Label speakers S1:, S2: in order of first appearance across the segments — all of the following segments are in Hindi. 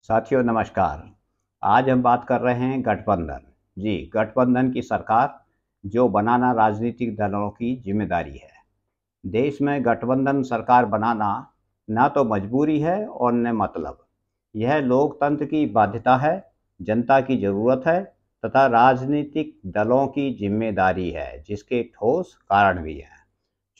S1: साथियों नमस्कार। आज हम बात कर रहे हैं गठबंधन। जी, गठबंधन की सरकार जो बनाना राजनीतिक दलों की जिम्मेदारी है। देश में गठबंधन सरकार बनाना ना तो मजबूरी है और न मतलब। यह लोकतंत्र की बाध्यता है, जनता की जरूरत है तथा राजनीतिक दलों की जिम्मेदारी है, जिसके ठोस कारण भी हैं।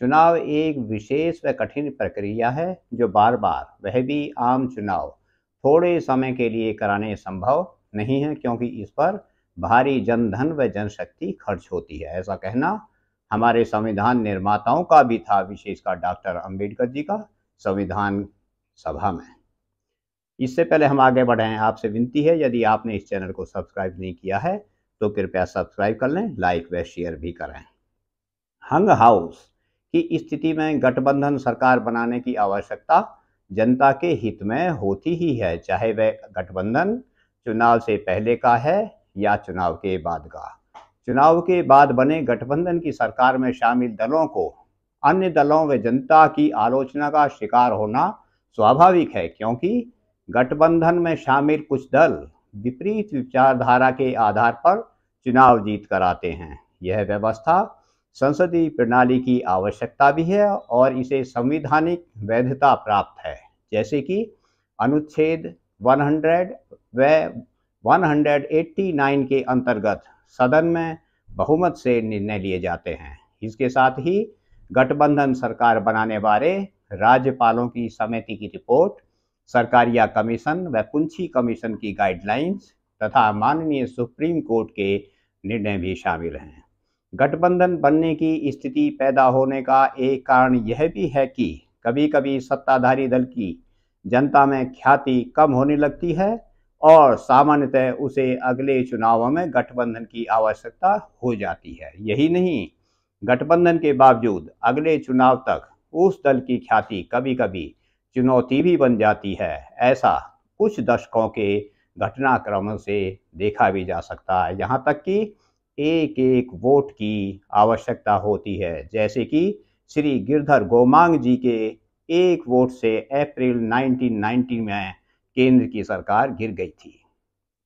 S1: चुनाव एक विशेष व कठिन प्रक्रिया है जो बार बार, वह भी आम चुनाव, थोड़े समय के लिए कराने संभव नहीं है, क्योंकि इस पर भारी जनधन व जनशक्ति खर्च होती है। ऐसा कहना हमारे संविधान निर्माताओं का भी था, विशेषकर डॉक्टर अंबेडकर जी का संविधान सभा में। इससे पहले हम आगे बढ़ें, आपसे विनती है, यदि आपने इस चैनल को सब्सक्राइब नहीं किया है तो कृपया सब्सक्राइब कर लें, लाइक व शेयर भी करें। हंग हाउस की स्थिति में गठबंधन सरकार बनाने की आवश्यकता जनता के हित में होती ही है, चाहे वह गठबंधन चुनाव से पहले का है या चुनाव के बाद का। चुनाव के बाद बने गठबंधन की सरकार में शामिल दलों को अन्य दलों व जनता की आलोचना का शिकार होना स्वाभाविक है, क्योंकि गठबंधन में शामिल कुछ दल विपरीत विचारधारा के आधार पर चुनाव जीत कर आते हैं। यह व्यवस्था संसदीय प्रणाली की आवश्यकता भी है और इसे संवैधानिक वैधता प्राप्त है, जैसे कि अनुच्छेद 100 व 189 के अंतर्गत सदन में बहुमत से निर्णय लिए जाते हैं। इसके साथ ही गठबंधन सरकार बनाने बारे राज्यपालों की समिति की रिपोर्ट, सरकारिया कमीशन व पुंछी कमीशन की गाइडलाइंस तथा माननीय सुप्रीम कोर्ट के निर्णय भी शामिल हैं। गठबंधन बनने की स्थिति पैदा होने का एक कारण यह भी है कि कभी कभी सत्ताधारी दल की जनता में ख्याति कम होने लगती है और सामान्यतः उसे अगले चुनावों में गठबंधन की आवश्यकता हो जाती है। यही नहीं, गठबंधन के बावजूद अगले चुनाव तक उस दल की ख्याति कभी कभी चुनौती भी बन जाती है। ऐसा कुछ दशकों के घटनाक्रमों से देखा भी जा सकता है। यहाँ तक कि एक एक वोट की आवश्यकता होती है, जैसे कि श्री गिरधर गोमांग जी के एक वोट से अप्रैल 1990 में केंद्र की सरकार गिर गई थी।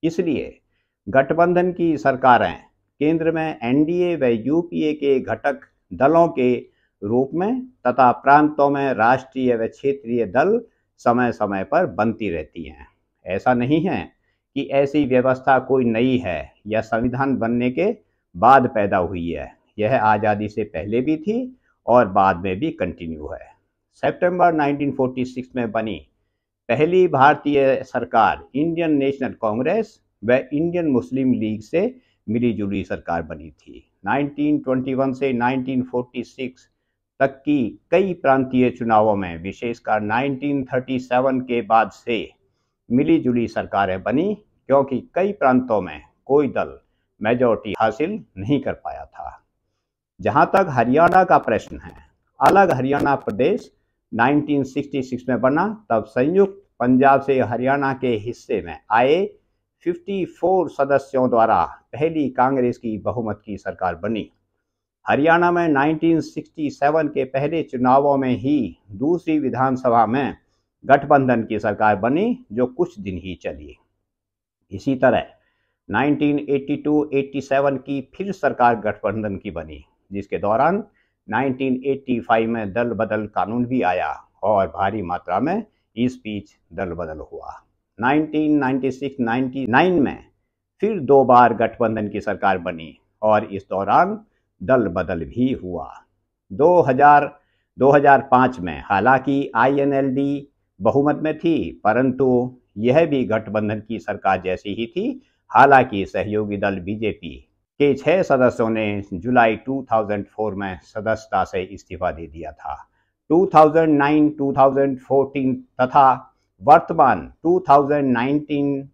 S1: इसलिए गठबंधन की सरकारें केंद्र में एनडीए व यूपीए के घटक दलों के रूप में तथा प्रांतों में राष्ट्रीय व क्षेत्रीय दल समय समय पर बनती रहती हैं। ऐसा नहीं है कि ऐसी व्यवस्था कोई नई है या संविधान बनने के बाद पैदा हुई है। यह आज़ादी से पहले भी थी और बाद में भी कंटिन्यू है। सितंबर 1946 में बनी पहली भारतीय सरकार इंडियन नेशनल कांग्रेस व इंडियन मुस्लिम लीग से मिलीजुली सरकार बनी थी। 1921 से 1946 तक की कई प्रांतीय चुनावों में, विशेषकर 1937 के बाद से मिलीजुली सरकारें बनी, क्योंकि कई प्रांतों में कोई दल मेजॉरिटी हासिल नहीं कर पाया था। जहां तक हरियाणा का प्रश्न है, अलग हरियाणा प्रदेश 1966 में बना, तब संयुक्त पंजाब से हरियाणा के हिस्से में आए 54 सदस्यों द्वारा पहली कांग्रेस की बहुमत की सरकार बनी। हरियाणा में 1967 के पहले चुनावों में ही दूसरी विधानसभा में गठबंधन की सरकार बनी, जो कुछ दिन ही चली। इसी तरह 1982-87 की फिर सरकार गठबंधन की बनी, जिसके दौरान 1985 में दल बदल कानून भी आया और भारी मात्रा में इस बीच दल बदल हुआ। 1996-99 में फिर दो बार गठबंधन की सरकार बनी और इस दौरान दल बदल भी हुआ। 2005 में हालांकि आईएनएलडी बहुमत में थी, परंतु यह भी गठबंधन की सरकार जैसी ही थी। हालांकि सहयोगी दल बीजेपी के 6 सदस्यों ने जुलाई 2004 में सदस्यता से इस्तीफा दे दिया था। 2009, 2014 तथा वर्तमान 2019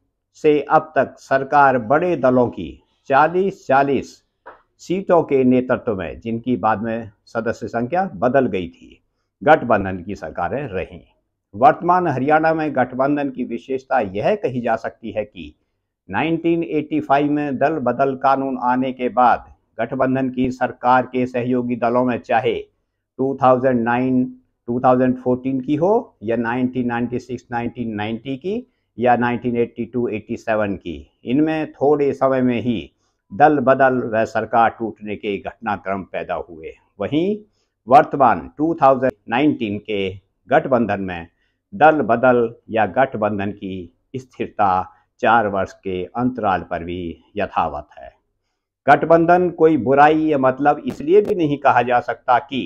S1: से अब तक सरकार बड़े दलों की 40 सीटों के नेतृत्व में, जिनकी बाद में सदस्य संख्या बदल गई थी, गठबंधन की सरकारें रहीं। वर्तमान हरियाणा में गठबंधन की विशेषता यह कही जा सकती है कि 1985 में दल बदल कानून आने के बाद गठबंधन की सरकार के सहयोगी दलों में चाहे 2009, 2014 की हो या 1996, 1990 की या 1982-87 की, इनमें थोड़े समय में ही दल बदल व सरकार टूटने के घटनाक्रम पैदा हुए। वहीं वर्तमान 2019 के गठबंधन में दल बदल या गठबंधन की स्थिरता 4 वर्ष के अंतराल पर भी यथावत है। गठबंधन कोई बुराई या मतलब इसलिए भी नहीं कहा जा सकता कि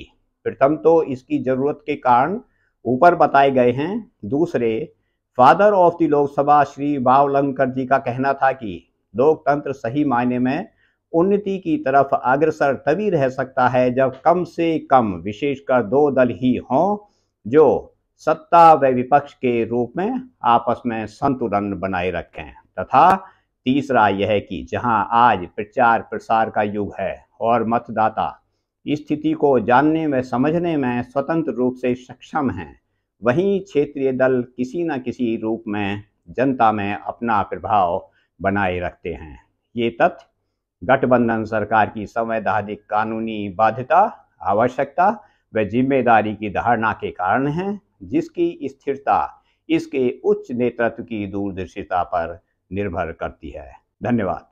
S1: प्रथम तो इसकी जरूरत के कारण ऊपर बताए गए हैं, दूसरे father of the Lok Sabha Shri Bhavlankar ji का कहना था कि लोकतंत्र सही मायने में उन्नति की तरफ अग्रसर तभी रह सकता है जब कम से कम विशेषकर 2 दल ही हों जो सत्ता व विपक्ष के रूप में आपस में संतुलन बनाए रखें, तथा तीसरा यह कि जहां आज प्रचार प्रसार का युग है और मतदाता स्थिति को जानने व समझने में स्वतंत्र रूप से सक्षम हैं, वहीं क्षेत्रीय दल किसी न किसी रूप में जनता में अपना प्रभाव बनाए रखते हैं। ये तथ्य गठबंधन सरकार की संवैधानिक कानूनी बाध्यता, आवश्यकता व जिम्मेदारी की धारणा के कारण है, जिसकी स्थिरता इसके उच्च नेतृत्व की दूरदर्शिता पर निर्भर करती है। धन्यवाद।